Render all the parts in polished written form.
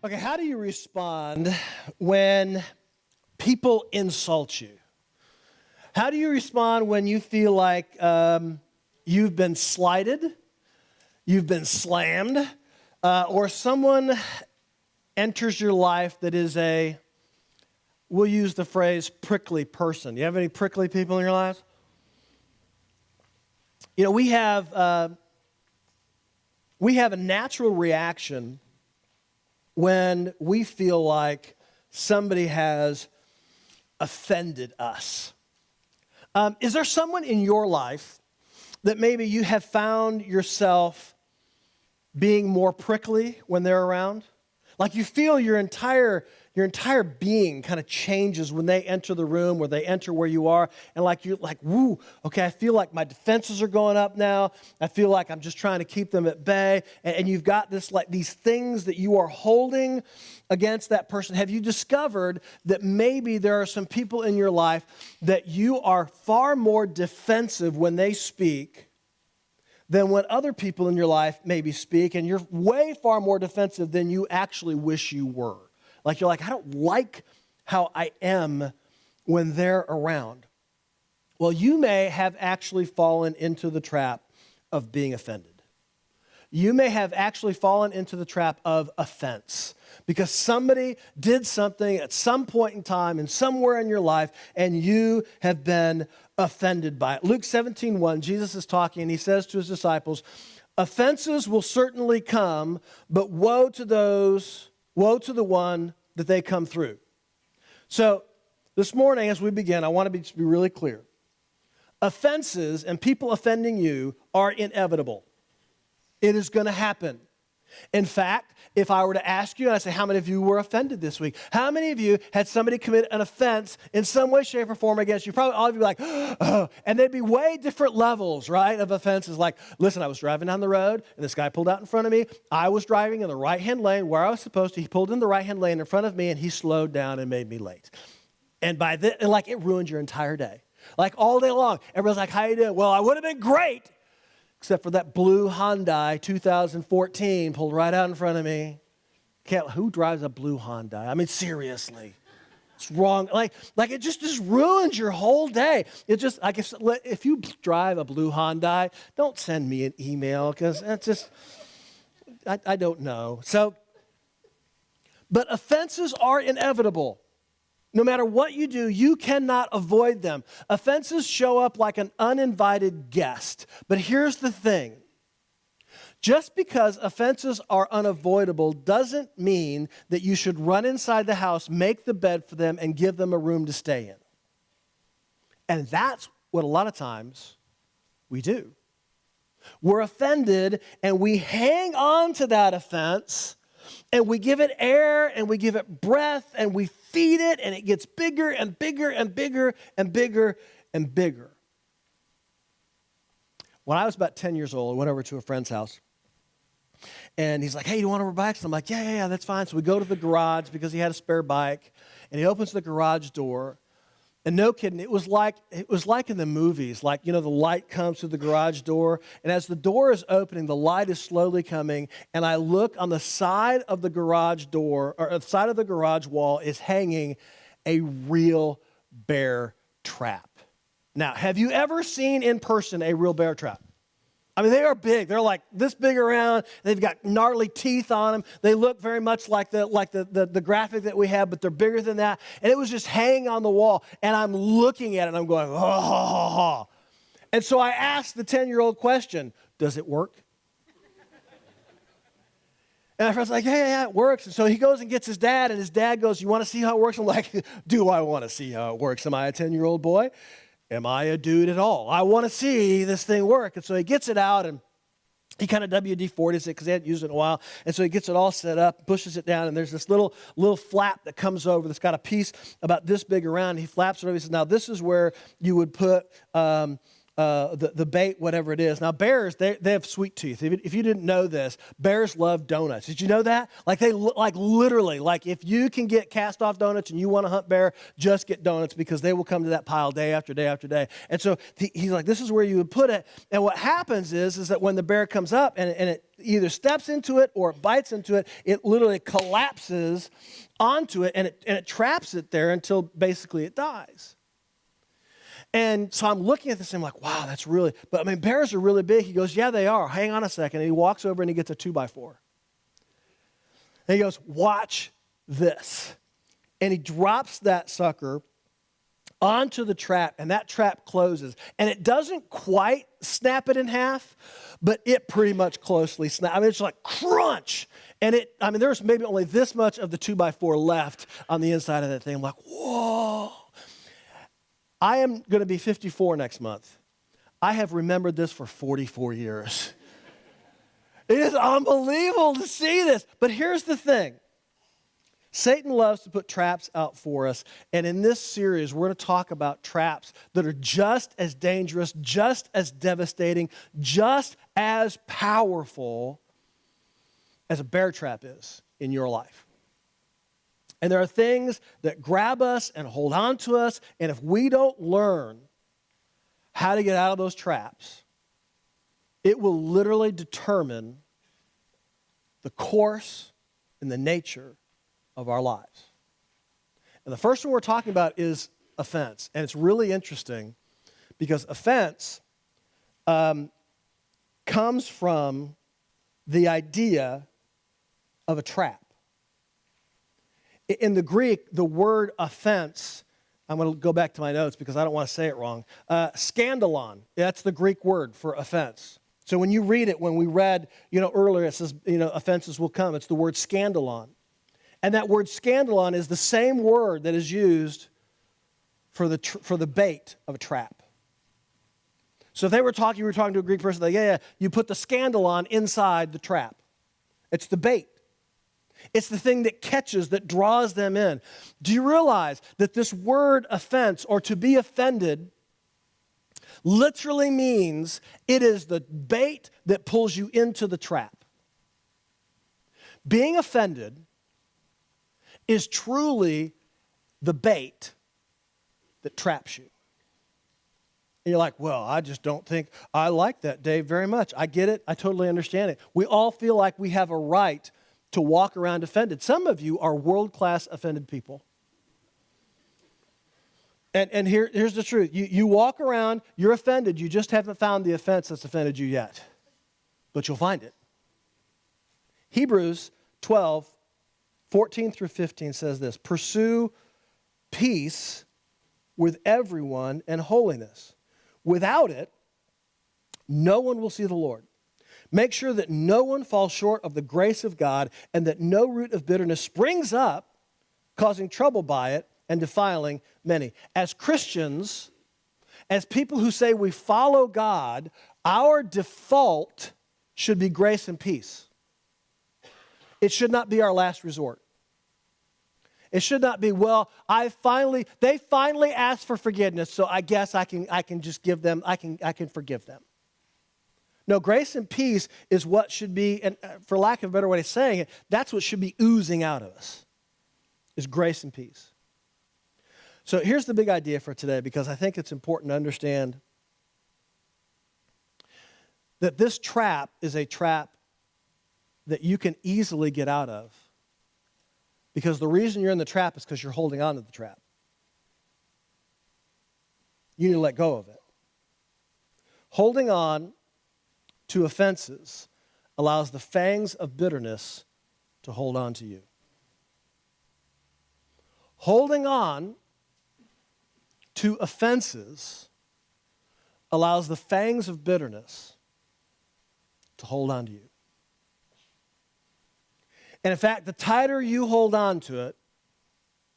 Okay, how do you respond when people insult you? How do you respond when you feel like you've been slighted, you've been slammed, or someone enters your life that is we'll use the phrase prickly person. You have any prickly people in your lives? You know, we have a natural reaction when we feel like somebody has offended us. Is there someone in your life that maybe you have found yourself being more prickly when they're around? Like you feel your entire being kind of changes when they enter the room or they enter where you are, and like you're like, woo, okay, I feel like my defenses are going up now. I feel like I'm just trying to keep them at bay. And you've got this like these things that you are holding against that person. Have you discovered that maybe there are some people in your life that you are far more defensive when they speak than when other people in your life maybe speak, and you're way far more defensive than you actually wish you were? Like you're like, I don't like how I am when they're around. Well, you may have actually fallen into the trap of being offended. You may have actually fallen into the trap of offense because somebody did something at some point in time and somewhere in your life, and you have been offended by it. Luke 17:1, Jesus is talking, and he says to his disciples, offenses will certainly come, but woe to the one that they come through. So this morning as we begin, I want to be really clear. Offenses and people offending you are inevitable. It is going to happen. In fact, if I were to ask you, and I say, how many of you were offended this week? How many of you had somebody commit an offense in some way, shape, or form against you? Probably all of you would be like, oh, and there'd be way different levels, right, of offenses. Like, listen, I was driving down the road, and this guy pulled out in front of me. I was driving in the right-hand lane where I was supposed to. He pulled in the right-hand lane in front of me, and he slowed down and made me late. And it ruined your entire day. Like all day long, everybody's like, how you doing? Well, I would have been great, except for that blue Hyundai 2014 pulled right out in front of me. Who drives a blue Hyundai? I mean, seriously. It's wrong. Like it just ruins your whole day. It just, I guess, if you drive a blue Hyundai, don't send me an email because it's just, I don't know. But offenses are inevitable. No matter what you do, you cannot avoid them. Offenses show up like an uninvited guest. But here's the thing. Just because offenses are unavoidable doesn't mean that you should run inside the house, make the bed for them, and give them a room to stay in. And that's what a lot of times we do. We're offended and we hang on to that offense and we give it air and we give it breath and we feed it, and it gets bigger and bigger and bigger and bigger and bigger. When I was about 10 years old, I went over to a friend's house. And he's like, hey, you want over bikes? And I'm like, yeah, that's fine. So we go to the garage because he had a spare bike. And he opens the garage door. And no kidding, it was like in the movies. Like, you know, the light comes through the garage door. And as the door is opening, the light is slowly coming. And I look on the side of the garage door, or the side of the garage wall is hanging a real bear trap. Now, have you ever seen in person a real bear trap? I mean, they are big. They're like this big around. They've got gnarly teeth on them. They look very much like the graphic that we have, but they're bigger than that. And it was just hanging on the wall. And I'm looking at it, and I'm going, oh. And so I asked the 10-year-old question, does it work? And my friend's like, yeah, it works. And so he goes and gets his dad, and his dad goes, you want to see how it works? I'm like, do I want to see how it works? Am I a 10-year-old boy? Am I a dude at all? I want to see this thing work. And so he gets it out, and he kind of WD-40s it because they hadn't used it in a while. And so he gets it all set up, pushes it down, and there's this little flap that comes over that's got a piece about this big around. He flaps it over. He says, now this is where you would put the bait, whatever it is. Now, bears, they have sweet teeth. If you didn't know this, bears love donuts. Did you know that? Like literally, like if you can get cast off donuts and you want to hunt bear, just get donuts because they will come to that pile day after day after day. And so he's like, this is where you would put it. And what happens is that when the bear comes up and it either steps into it or it bites into it, it literally collapses onto it and it traps it there until basically it dies. And so I'm looking at this and I'm like, wow, that's really, but I mean, bears are really big. He goes, yeah, they are. Hang on a second. And he walks over and he gets a 2x4. And he goes, watch this. And he drops that sucker onto the trap, and that trap closes. And it doesn't quite snap it in half, but it pretty much closely snaps. I mean, it's like crunch. And there's maybe only this much of the 2x4 left on the inside of that thing. I'm like, whoa. I am going to be 54 next month. I have remembered this for 44 years. It is unbelievable to see this. But here's the thing. Satan loves to put traps out for us. And in this series, we're going to talk about traps that are just as dangerous, just as devastating, just as powerful as a bear trap is in your life. And there are things that grab us and hold on to us. And if we don't learn how to get out of those traps, it will literally determine the course and the nature of our lives. And the first one we're talking about is offense. And it's really interesting because offense comes from the idea of a trap. In the Greek, the word offense, I'm going to go back to my notes because I don't want to say it wrong. Scandalon, that's the Greek word for offense. So when you read it, when we read, earlier, it says, offenses will come. It's the word scandalon. And that word scandalon is the same word that is used for the bait of a trap. So if you were talking to a Greek person, like, you put the scandalon inside the trap. It's the bait. It's the thing that catches, that draws them in. Do you realize that this word offense, or to be offended, literally means it is the bait that pulls you into the trap? Being offended is truly the bait that traps you. And you're like, well, I just don't think I like that, Dave, very much. I get it. I totally understand it. We all feel like we have a right to walk around offended. Some of you are world-class offended people. And here's the truth. You walk around, you're offended. You just haven't found the offense that's offended you yet. But you'll find it. Hebrews 12, 14 through 15 says this: pursue peace with everyone and holiness. Without it, no one will see the Lord. Make sure that no one falls short of the grace of God and that no root of bitterness springs up, causing trouble by it and defiling many. As Christians, as people who say we follow God, our default should be grace and peace. It should not be our last resort. It should not be, well, they finally asked for forgiveness, so I guess I can just give them, I can forgive them. No, grace and peace is what should be, and for lack of a better way of saying it, that's what should be oozing out of us, is grace and peace. So here's the big idea for today, because I think it's important to understand that this trap is a trap that you can easily get out of, because the reason you're in the trap is because you're holding on to the trap. You need to let go of it. Holding on to offenses allows the fangs of bitterness to hold on to you. Holding on to offenses allows the fangs of bitterness to hold on to you. And in fact, the tighter you hold on to it,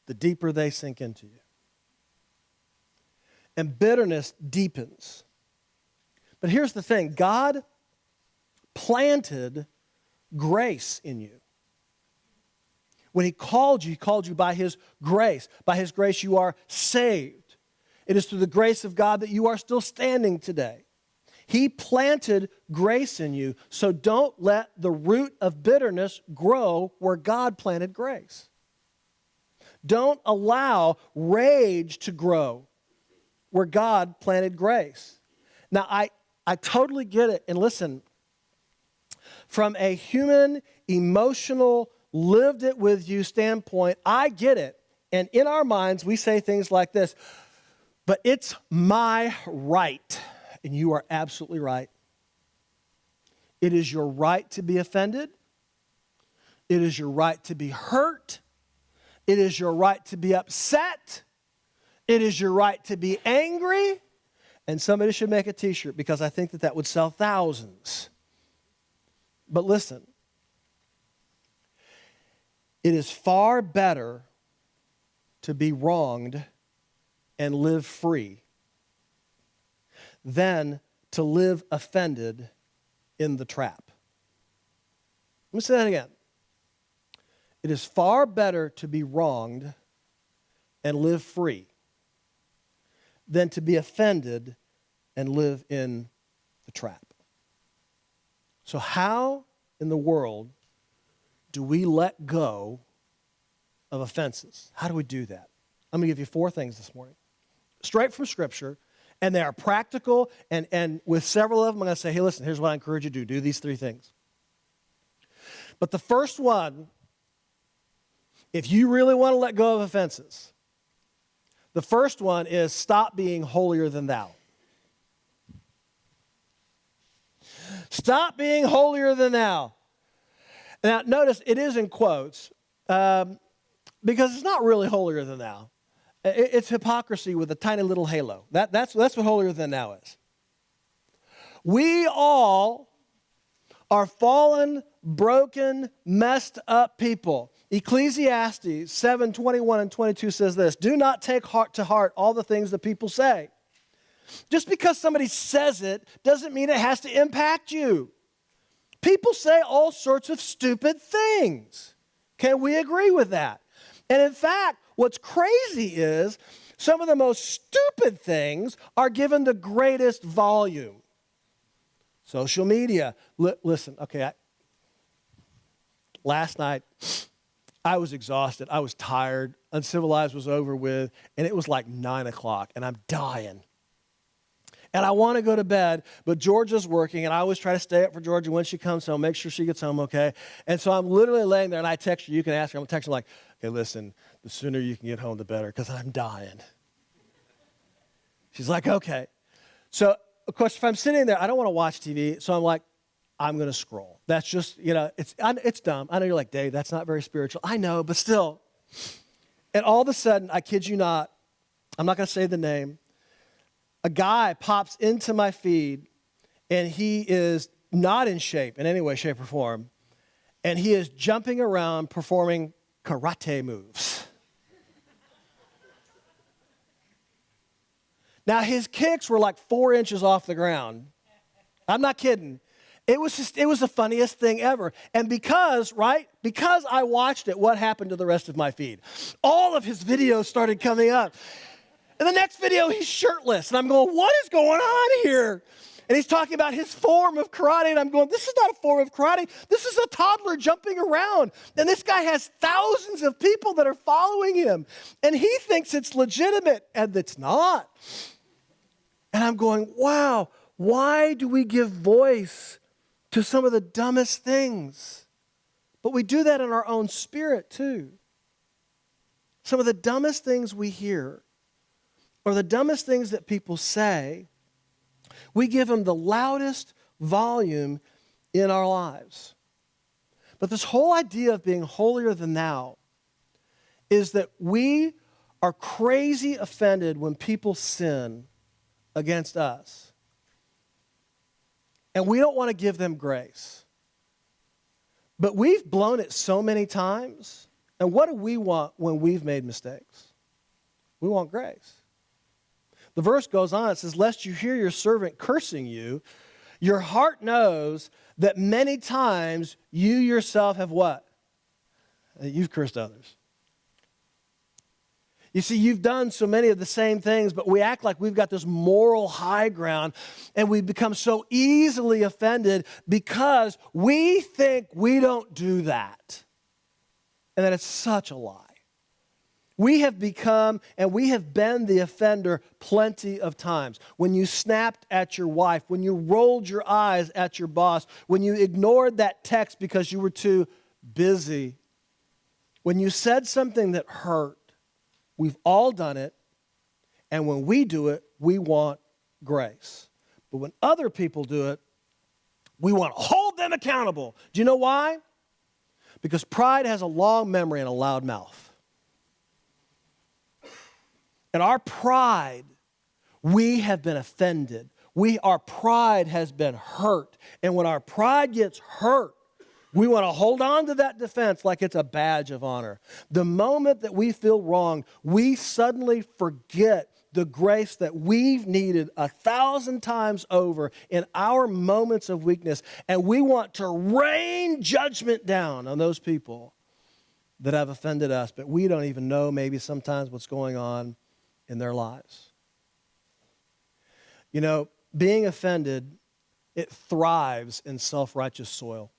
the deeper they sink into you. And bitterness deepens. But here's the thing, God planted grace in you. When he called you by his grace. By his grace you are saved. It is through the grace of God that you are still standing today. He planted grace in you, so don't let the root of bitterness grow where God planted grace. Don't allow rage to grow where God planted grace. Now, I totally get it. And listen, from a human, emotional, lived it with you standpoint, I get it. And in our minds, we say things like this, but it's my right. And you are absolutely right. It is your right to be offended. It is your right to be hurt. It is your right to be upset. It is your right to be angry. And somebody should make a t-shirt because I think that would sell thousands. But listen, it is far better to be wronged and live free than to live offended in the trap. Let me say that again. It is far better to be wronged and live free than to be offended and live in the trap. So how in the world do we let go of offenses? How do we do that? I'm going to give you 4 things this morning. Straight from Scripture, and they are practical, and with several of them, I'm going to say, hey, listen, here's what I encourage you to do. Do these 3 things. But the first one, if you really want to let go of offenses, the first one is stop being holier than thou. Stop being holier than thou. Now, notice it is in quotes because it's not really holier than thou. It's hypocrisy with a tiny little halo. That's what holier than thou is. We all are fallen, broken, messed up people. Ecclesiastes 7:21 and 22 says this, do not take to heart all the things that people say. Just because somebody says it doesn't mean it has to impact you. People say all sorts of stupid things. Can we agree with that? And in fact, what's crazy is some of the most stupid things are given the greatest volume. Social media. Listen, okay, last night I was exhausted. I was tired. Uncivilized was over with, and it was like 9 o'clock, and I'm dying. And I want to go to bed, but Georgia's working, and I always try to stay up for Georgia when she comes home, make sure she gets home okay. And so I'm literally laying there, and I text her. You can ask her. I'm texting her like, okay, listen, the sooner you can get home, the better, because I'm dying. She's like, okay. So, of course, if I'm sitting there, I don't want to watch TV, so I'm like, I'm going to scroll. That's just, it's dumb. I know you're like, Dave, that's not very spiritual. I know, but still. And all of a sudden, I kid you not, I'm not going to say the name, a guy pops into my feed, and he is not in shape in any way, shape, or form, and he is jumping around performing karate moves. Now, his kicks were like 4 inches off the ground. I'm not kidding. It was the funniest thing ever. And because I watched it, what happened to the rest of my feed? All of his videos started coming up. In the next video, he's shirtless. And I'm going, what is going on here? And he's talking about his form of karate. And I'm going, this is not a form of karate. This is a toddler jumping around. And this guy has thousands of people that are following him. And he thinks it's legitimate. And it's not. And I'm going, wow, why do we give voice to some of the dumbest things? But we do that in our own spirit too. Some of the dumbest things we hear, or the dumbest things that people say, we give them the loudest volume in our lives. But this whole idea of being holier than thou is that we are crazy offended when people sin against us. And we don't want to give them grace. But we've blown it so many times. And what do we want when we've made mistakes? We want grace. The verse goes on, it says, lest you hear your servant cursing you, your heart knows that many times you yourself have what? You've cursed others. You see, you've done so many of the same things, but we act like we've got this moral high ground, and we become so easily offended because we think we don't do that. And that it's such a lie. We have become and we have been the offender plenty of times. When you snapped at your wife, when you rolled your eyes at your boss, when you ignored that text because you were too busy, when you said something that hurt. We've all done it, and when we do it, we want grace. But when other people do it, we want to hold them accountable. Do you know why? Because pride has a long memory and a loud mouth. And our pride, we have been offended. Our pride has been hurt. And when our pride gets hurt, we want to hold on to that defense like it's a badge of honor. The moment that we feel wronged, we suddenly forget the grace that we've needed 1,000 times over in our moments of weakness. And we want to rain judgment down on those people that have offended us. But we don't even know maybe sometimes what's going on in their lives. You know, being offended, it thrives in self-righteous soil.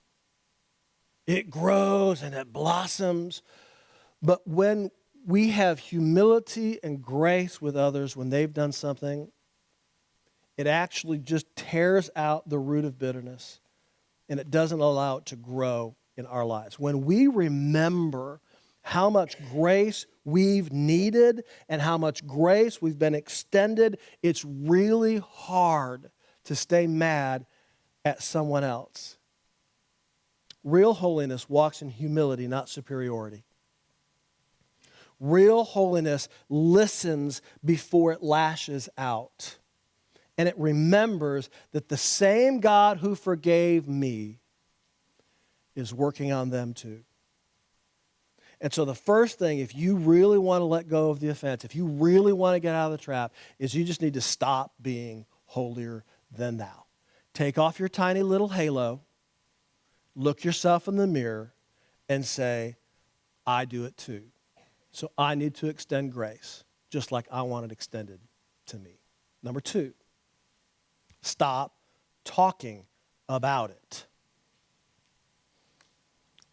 It grows and it blossoms. But when we have humility and grace with others when they've done something, it actually just tears out the root of bitterness, and it doesn't allow it to grow in our lives. When we remember how much grace we've needed and how much grace we've been extended, it's really hard to stay mad at someone else. Real holiness walks in humility, not superiority. Real holiness listens before it lashes out. And it remembers that the same God who forgave me is working on them too. And so the first thing, if you really want to let go of the offense, if you really want to get out of the trap, is you just need to stop being holier than thou. Take off your tiny little halo, look yourself in the mirror, and say, I do it too. So I need to extend grace, just like I want it extended to me. Number 2, stop talking about it.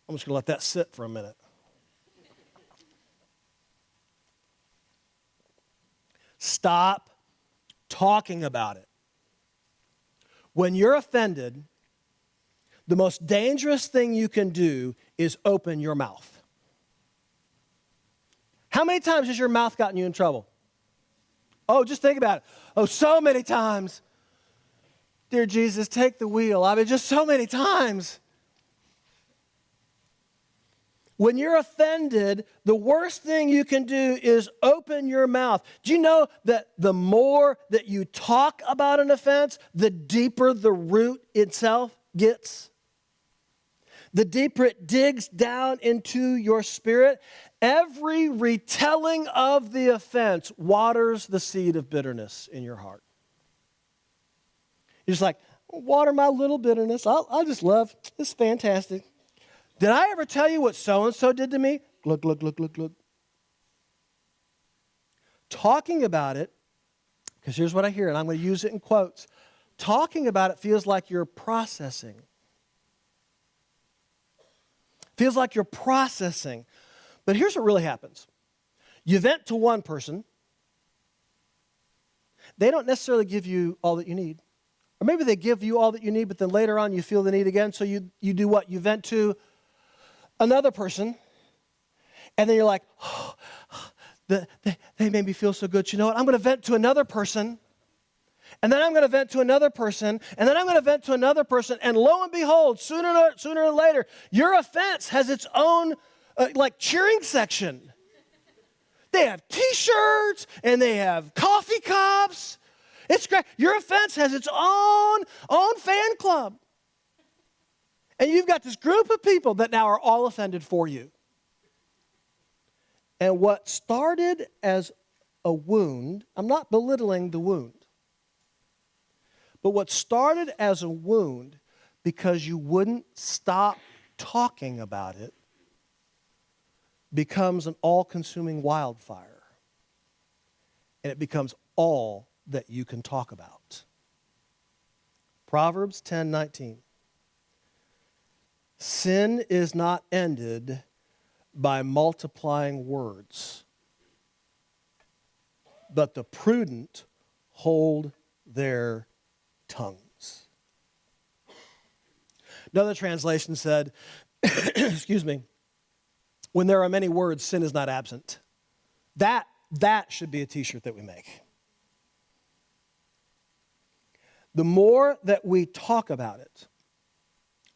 I'm just going to let that sit for a minute. Stop talking about it. When you're offended, the most dangerous thing you can do is open your mouth. How many times has your mouth gotten you in trouble? Oh, just think about it. Oh, so many times. Dear Jesus, take the wheel. I mean, just so many times. When you're offended, the worst thing you can do is open your mouth. Do you know that the more that you talk about an offense, the deeper the root itself gets? The deeper it digs down into your spirit, every retelling of the offense waters the seed of bitterness in your heart. You're just like, water my little bitterness. I just love, it's fantastic. Did I ever tell you what so-and-so did to me? Look. Talking about it, because here's what I hear, and I'm going to use it in quotes. Talking about it feels like you're processing. Feels like you're processing. But here's what really happens. You vent to one person. They don't necessarily give you all that you need. Or maybe they give you all that you need, but then later on you feel the need again, so you do what? You vent to another person, and then you're like, oh, they made me feel so good. You know what? I'm going to vent to another person, and then I'm going to vent to another person, and then I'm going to vent to another person, and lo and behold, sooner or later, your offense has its own cheering section. They have T-shirts, and they have coffee cups. It's great. Your offense has its own fan club. And you've got this group of people that now are all offended for you. And what started as a wound, I'm not belittling the wound, but what started as a wound because you wouldn't stop talking about it becomes an all-consuming wildfire. and it becomes all that you can talk about. Proverbs 10:19. Sin is not ended by multiplying words, but the prudent hold their tongues. Another translation said, excuse me, when there are many words, sin is not absent. That should be a t-shirt that we make. The more that we talk about it,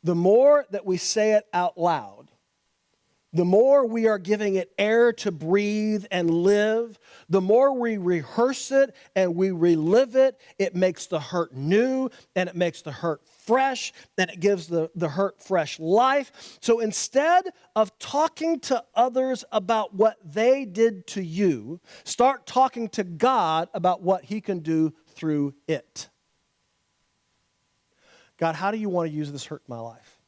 the more that we say it out loud, the more we are giving it air to breathe and live, the more we rehearse it and we relive it, it makes the hurt new and it makes the hurt fresh and it gives the hurt fresh life. So instead of talking to others about what they did to you, start talking to God about what He can do through it. God, how do you want to use this hurt in my life?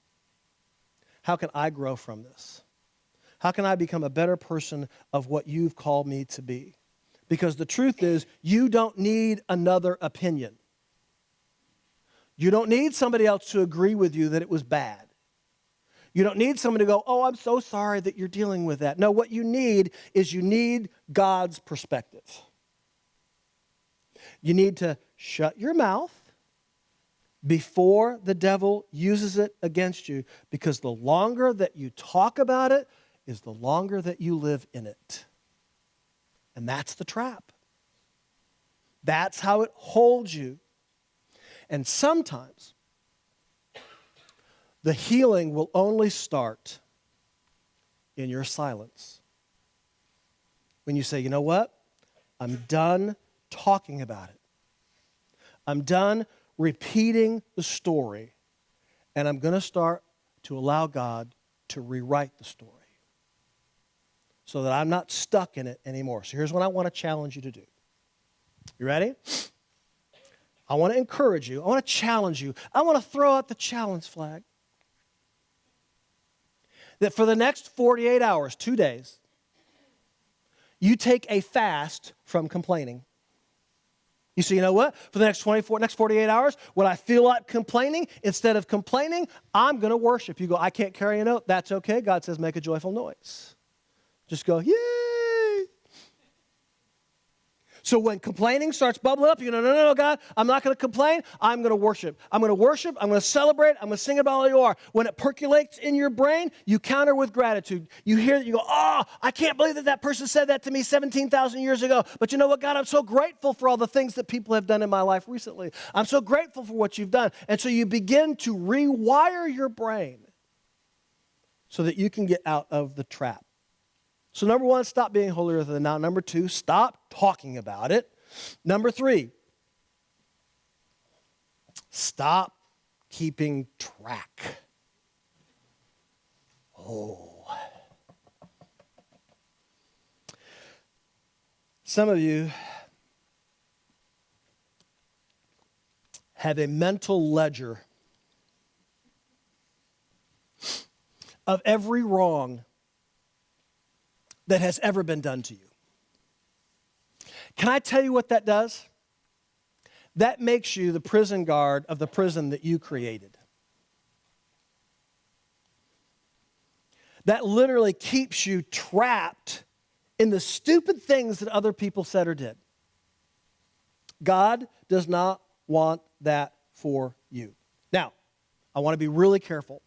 How can I grow from this? How can I become a better person of what you've called me to be? Because the truth is, you don't need another opinion. You don't need somebody else to agree with you that it was bad. You don't need someone to go, oh, I'm so sorry that you're dealing with that. No, what you need is you need God's perspective. You need to shut your mouth before the devil uses it against you, because the longer that you talk about it is the longer that you live in it. And that's the trap. That's how it holds you. And sometimes the healing will only start in your silence. When you say, you know what? I'm done talking about it. I'm done repeating the story, and I'm going to start to allow God to rewrite the story so that I'm not stuck in it anymore. So here's what I want to challenge you to do. You ready? I want to encourage you. I want to challenge you. I want to throw out the challenge flag. That for the next 48 hours, 2 days, you take a fast from complaining. You say, you know what? For the next 48 hours, when I feel like complaining, instead of complaining, I'm going to worship. You go, I can't carry a note. That's okay. God says, make a joyful noise. Just go, yay. So when complaining starts bubbling up, you go, no, God, I'm not going to complain. I'm going to worship. I'm going to worship. I'm going to celebrate. I'm going to sing about all you are. When it percolates in your brain, you counter with gratitude. You hear it, you go, oh, I can't believe that person said that to me 17,000 years ago. But you know what, God, I'm so grateful for all the things that people have done in my life recently. I'm so grateful for what you've done. And so you begin to rewire your brain so that you can get out of the trap. So number one, stop being holier than thou. Number two, stop talking about it. Number three, stop keeping track. Oh. Some of you have a mental ledger of every wrong that has ever been done to you. Can I tell you what that does? That makes you the prison guard of the prison that you created. That literally keeps you trapped in the stupid things that other people said or did. God does not want that for you. Now, I want to be really careful.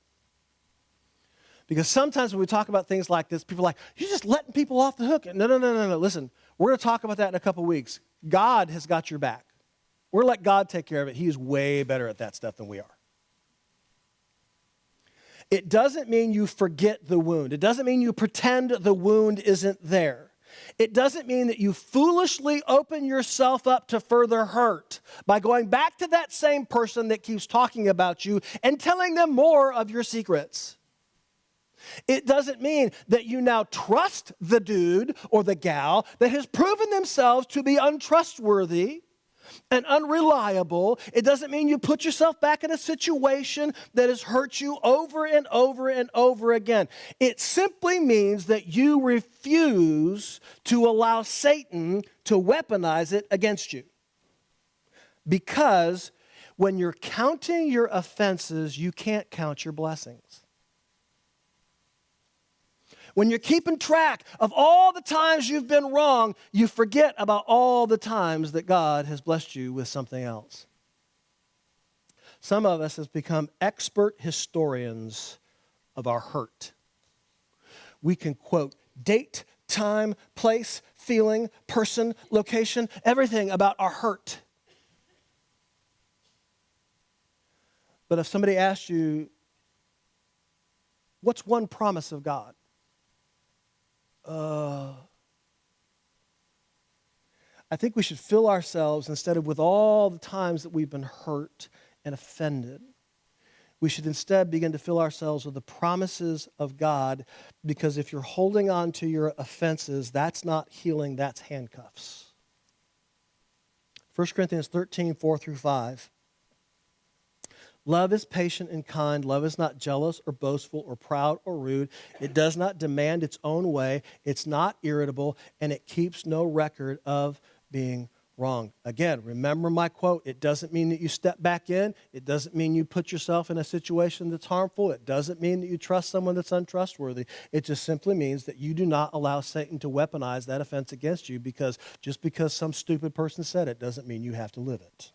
Because sometimes when we talk about things like this, people are like, you're just letting people off the hook. No. Listen, we're going to talk about that in a couple weeks. God has got your back. We're going to let God take care of it. He is way better at that stuff than we are. It doesn't mean you forget the wound. It doesn't mean you pretend the wound isn't there. It doesn't mean that you foolishly open yourself up to further hurt by going back to that same person that keeps talking about you and telling them more of your secrets. It doesn't mean that you now trust the dude or the gal that has proven themselves to be untrustworthy and unreliable. It doesn't mean you put yourself back in a situation that has hurt you over and over and over again. It simply means that you refuse to allow Satan to weaponize it against you. Because when you're counting your offenses, you can't count your blessings. When you're keeping track of all the times you've been wrong, you forget about all the times that God has blessed you with something else. Some of us have become expert historians of our hurt. We can quote date, time, place, feeling, person, location, everything about our hurt. But if somebody asked you, what's one promise of God? I think we should fill ourselves, instead of with all the times that we've been hurt and offended, we should instead begin to fill ourselves with the promises of God, because if you're holding on to your offenses, that's not healing, that's handcuffs. 1 Corinthians 13, 4 through 5. Love is patient and kind. Love is not jealous or boastful or proud or rude. It does not demand its own way. It's not irritable, and it keeps no record of being wrong. Again, remember my quote. It doesn't mean that you step back in. It doesn't mean you put yourself in a situation that's harmful. It doesn't mean that you trust someone that's untrustworthy. It just simply means that you do not allow Satan to weaponize that offense against you, because just because some stupid person said it doesn't mean you have to live it.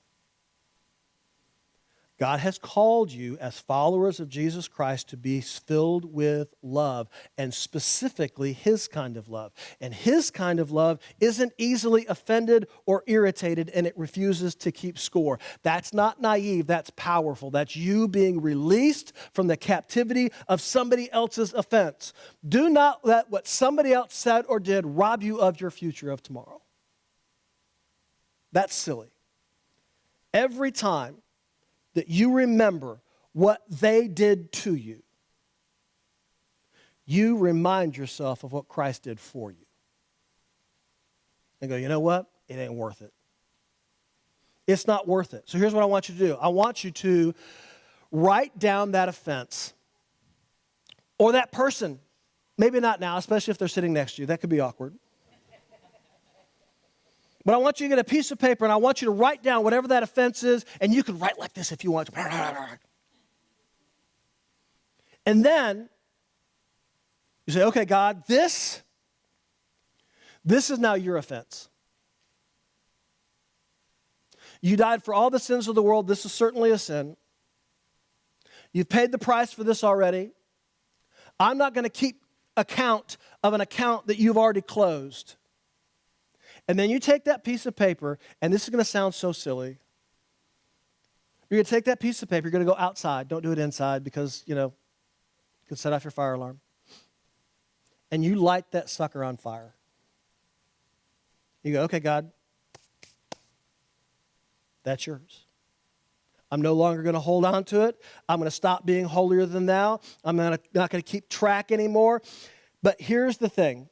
God has called you as followers of Jesus Christ to be filled with love, and specifically His kind of love. And His kind of love isn't easily offended or irritated, and it refuses to keep score. That's not naive, that's powerful. That's you being released from the captivity of somebody else's offense. Do not let what somebody else said or did rob you of your future of tomorrow. That's silly. Every time that you remember what they did to you, you remind yourself of what Christ did for you. And go, you know what? It ain't worth it. It's not worth it. So here's what I want you to do. I want you to write down that offense or that person. Maybe not now, especially if they're sitting next to you. That could be awkward. But I want you to get a piece of paper, and I want you to write down whatever that offense is, and you can write like this if you want to. And then you say, okay, God, this is now your offense. You died for all the sins of the world. This is certainly a sin. You've paid the price for this already. I'm not going to keep account of an account that you've already closed. And then you take that piece of paper, and this is going to sound so silly. You're going to take that piece of paper, you're going to go outside. Don't do it inside because, you could set off your fire alarm. And you light that sucker on fire. You go, okay, God, that's yours. I'm no longer going to hold on to it. I'm going to stop being holier than thou. I'm not going to keep track anymore. But here's the thing.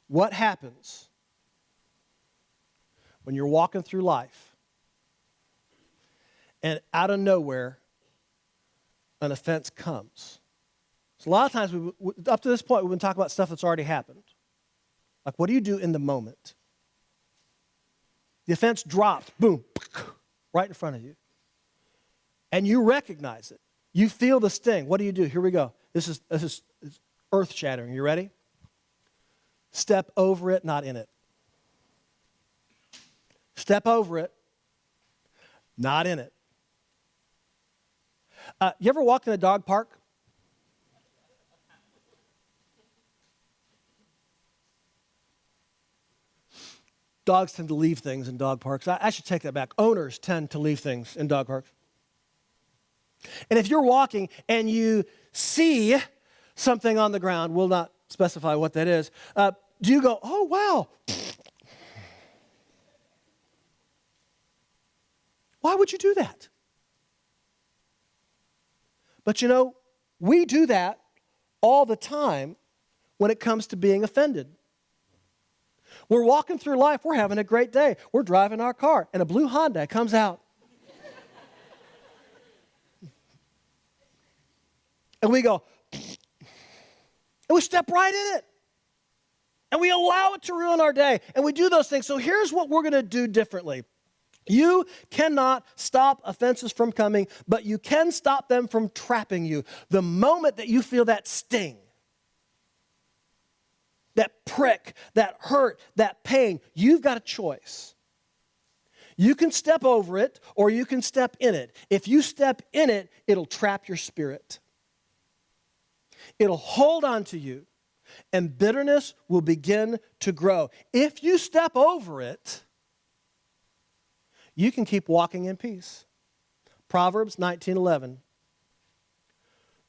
What happens when you're walking through life and out of nowhere an offense comes? So a lot of times, up to this point, we've been talking about stuff that's already happened. Like, what do you do in the moment? The offense dropped, boom, right in front of you. And you recognize it. You feel the sting. What do you do? Here we go. This is earth-shattering. You ready? Step over it, not in it. Step over it, not in it. You ever walked in a dog park? Dogs tend to leave things in dog parks. I should take that back. Owners tend to leave things in dog parks. And if you're walking and you see something on the ground, we'll not specify what that is, do you go, oh, wow. Why would you do that? But we do that all the time when it comes to being offended. We're walking through life. We're having a great day. We're driving our car, and a blue Honda comes out. And we go, and we step right in it. And we allow it to ruin our day. And we do those things. So here's what we're going to do differently. You cannot stop offenses from coming, but you can stop them from trapping you. The moment that you feel that sting, that prick, that hurt, that pain, you've got a choice. You can step over it or you can step in it. If you step in it, it'll trap your spirit. It'll hold on to you, and bitterness will begin to grow. If you step over it, you can keep walking in peace. Proverbs 19:11.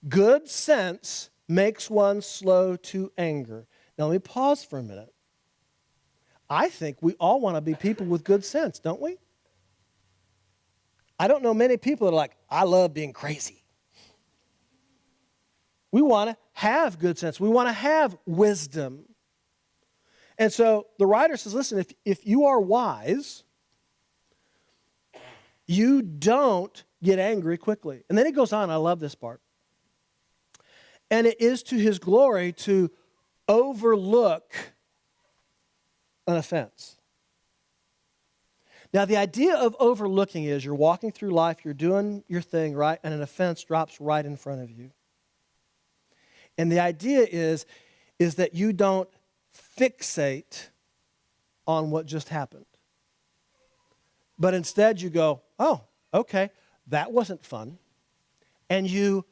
Good sense makes one slow to anger. Now let me pause for a minute. I think we all want to be people with good sense, don't we? I don't know many people that are like, I love being crazy. We want to have good sense. We want to have wisdom. And so the writer says, listen, if you are wise, you don't get angry quickly. And then he goes on, I love this part. And it is to his glory to overlook an offense. Now, the idea of overlooking is you're walking through life, you're doing your thing, right? And an offense drops right in front of you. And the idea is that you don't fixate on what just happened. But instead you go, oh, okay, that wasn't fun. And you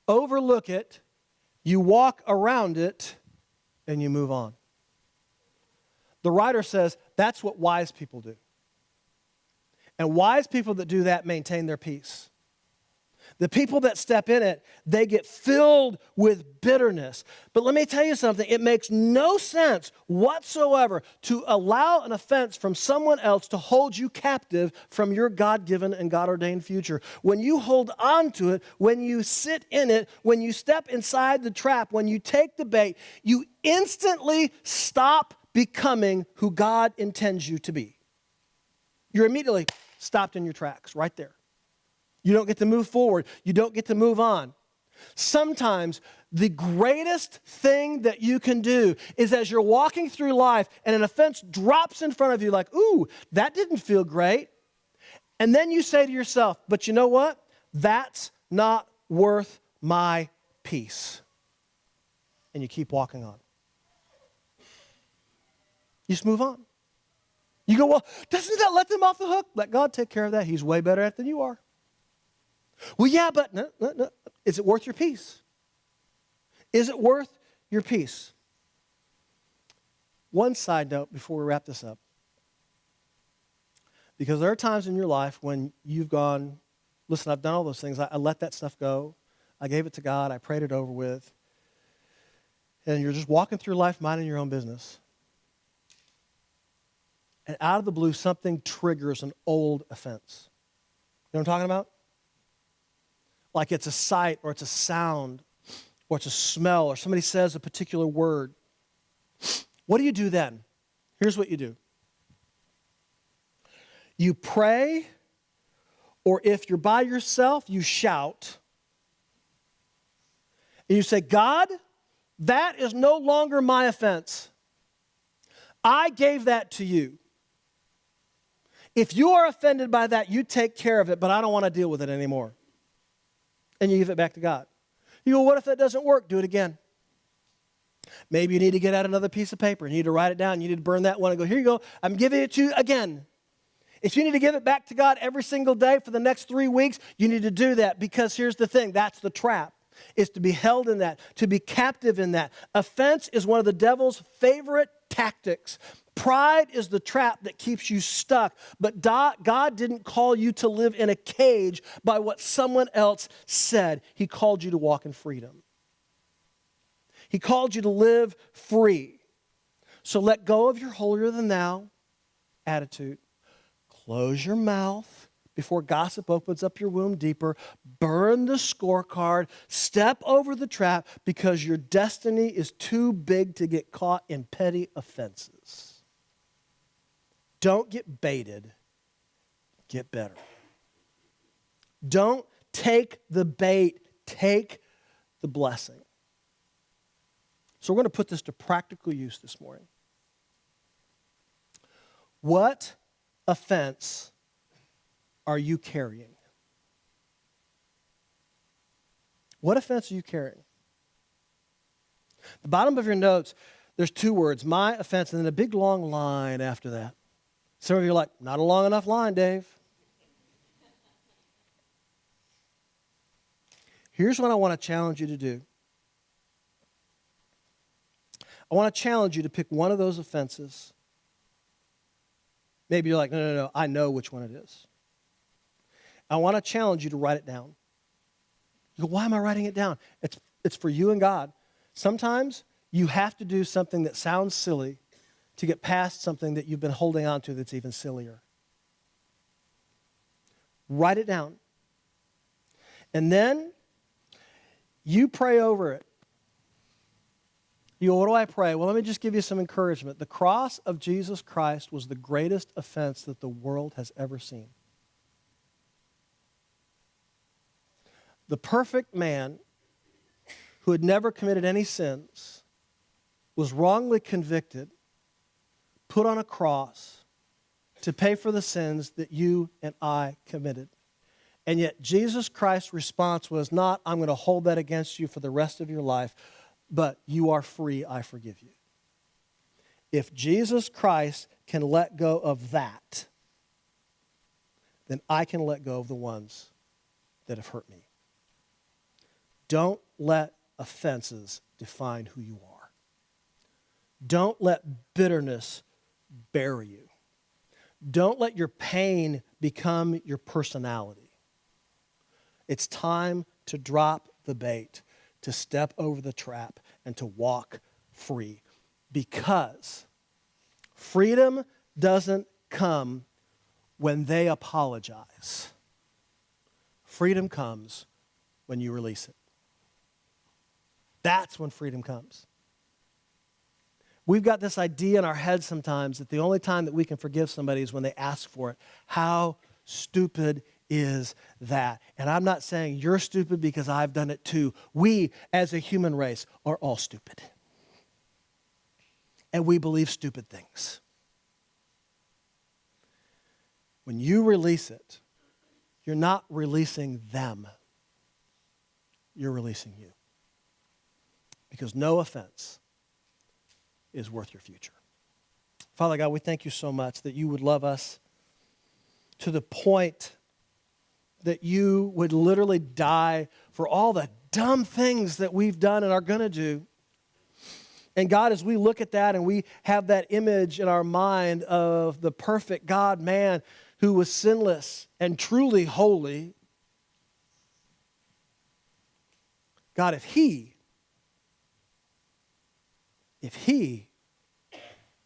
overlook it, you walk around it, and you move on. The writer says that's what wise people do. And wise people that do that maintain their peace. The people that step in it, they get filled with bitterness. But let me tell you something. It makes no sense whatsoever to allow an offense from someone else to hold you captive from your God-given and God-ordained future. When you hold on to it, when you sit in it, when you step inside the trap, when you take the bait, you instantly stop becoming who God intends you to be. You're immediately stopped in your tracks right there. You don't get to move forward. You don't get to move on. Sometimes the greatest thing that you can do is as you're walking through life and an offense drops in front of you like, ooh, that didn't feel great. And then you say to yourself, but you know what? That's not worth my peace. And you keep walking on. You just move on. You go, well, doesn't that let them off the hook? Let God take care of that. He's way better at it than you are. Well, yeah, but no. Is it worth your peace? Is it worth your peace? One side note before we wrap this up. Because there are times in your life when you've gone, listen, I've done all those things. I let that stuff go. I gave it to God. I prayed it over with. And you're just walking through life minding your own business. And out of the blue, something triggers an old offense. You know what I'm talking about? Like it's a sight or it's a sound or it's a smell or somebody says a particular word. What do you do then? Here's what you do. You pray, or if you're by yourself, you shout. And you say, God, that is no longer my offense. I gave that to you. If you are offended by that, you take care of it, but I don't want to deal with it anymore. And you give it back to God. You go, what if that doesn't work? Do it again. Maybe you need to get out another piece of paper. You need to write it down. You need to burn that one and go, here you go. I'm giving it to you again. If you need to give it back to God every single day for the next 3 weeks, you need to do that because here's the thing. That's the trap. Is to be held in that, to be captive in that. Offense is one of the devil's favorite tactics. Pride is the trap that keeps you stuck. But God didn't call you to live in a cage by what someone else said. He called you to walk in freedom. He called you to live free. So let go of your holier-than-thou attitude. Close your mouth before gossip opens up your womb deeper. Burn the scorecard. Step over the trap because your destiny is too big to get caught in petty offenses. Don't get baited. Get better. Don't take the bait. Take the blessing. So we're going to put this to practical use this morning. What offense are you carrying? What offense are you carrying? The bottom of your notes, there's two words, my offense, and then a big long line after that. Some of you are like, not a long enough line, Dave. Here's what I want to challenge you to do. I want to challenge you to pick one of those offenses. Maybe you're like, no, I know which one it is. I want to challenge you to write it down. You go, why am I writing it down? It's for you and God. Sometimes you have to do something that sounds silly to get past something that you've been holding on to that's even sillier. Write it down. And then you pray over it. You go, what do I pray? Well, let me just give you some encouragement. The cross of Jesus Christ was the greatest offense that the world has ever seen. The perfect man who had never committed any sins was wrongly convicted, put on a cross to pay for the sins that you and I committed. And yet Jesus Christ's response was not, I'm going to hold that against you for the rest of your life, but you are free, I forgive you. If Jesus Christ can let go of that, then I can let go of the ones that have hurt me. Don't let offenses define who you are. Don't let bitterness bury you. Don't let your pain become your personality. It's time to drop the bait, to step over the trap, and to walk free. Because freedom doesn't come when they apologize. Freedom comes when you release it. That's when freedom comes. We've got this idea in our heads sometimes that the only time that we can forgive somebody is when they ask for it. How stupid is that? And I'm not saying you're stupid because I've done it too. We, as a human race, are all stupid. And we believe stupid things. When you release it, you're not releasing them. You're releasing you. Because no offense is worth your future. Father God, we thank you so much that you would love us to the point that you would literally die for all the dumb things that we've done and are going to do. And God, as we look at that and we have that image in our mind of the perfect God, man, who was sinless and truly holy, God, if he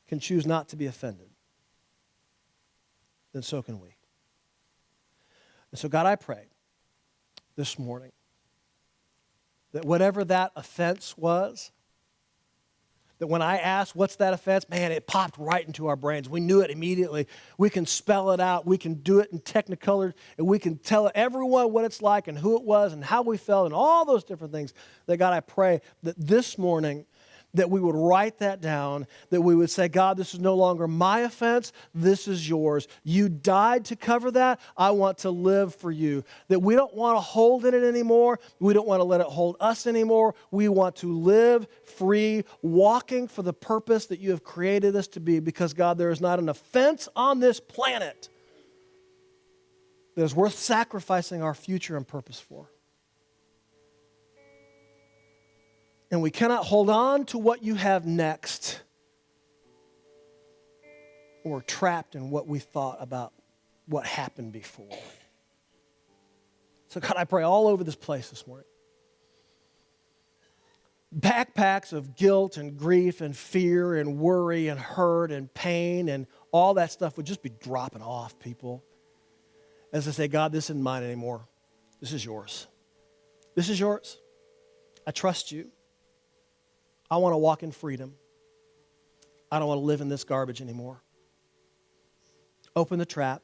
can choose not to be offended, then so can we. And so, God, I pray this morning that whatever that offense was, that when I asked, what's that offense? Man, it popped right into our brains. We knew it immediately. We can spell it out. We can do it in Technicolor, and we can tell everyone what it's like and who it was and how we felt and all those different things. That, God, I pray that this morning that we would write that down, that we would say, God, this is no longer my offense, this is yours. You died to cover that. I want to live for you. That we don't want to hold in it anymore. We don't want to let it hold us anymore. We want to live free, walking for the purpose that you have created us to be, because, God, there is not an offense on this planet that is worth sacrificing our future and purpose for. And we cannot hold on to what you have next. We're trapped in what we thought about what happened before. So, God, I pray all over this place this morning. Backpacks of guilt and grief and fear and worry and hurt and pain and all that stuff would just be dropping off, people. As I say, God, this isn't mine anymore. This is yours. This is yours. I trust you. I want to walk in freedom. I don't want to live in this garbage anymore. Open the trap,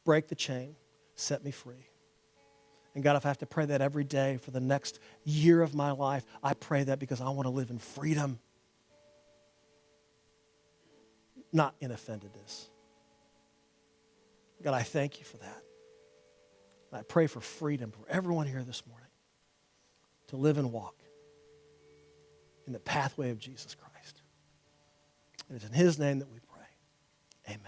break the chain, set me free. And God, if I have to pray that every day for the next year of my life, I pray that because I want to live in freedom, not in offendedness. God, I thank you for that. And I pray for freedom for everyone here this morning to live and walk in the pathway of Jesus Christ. And it's in his name that we pray. Amen.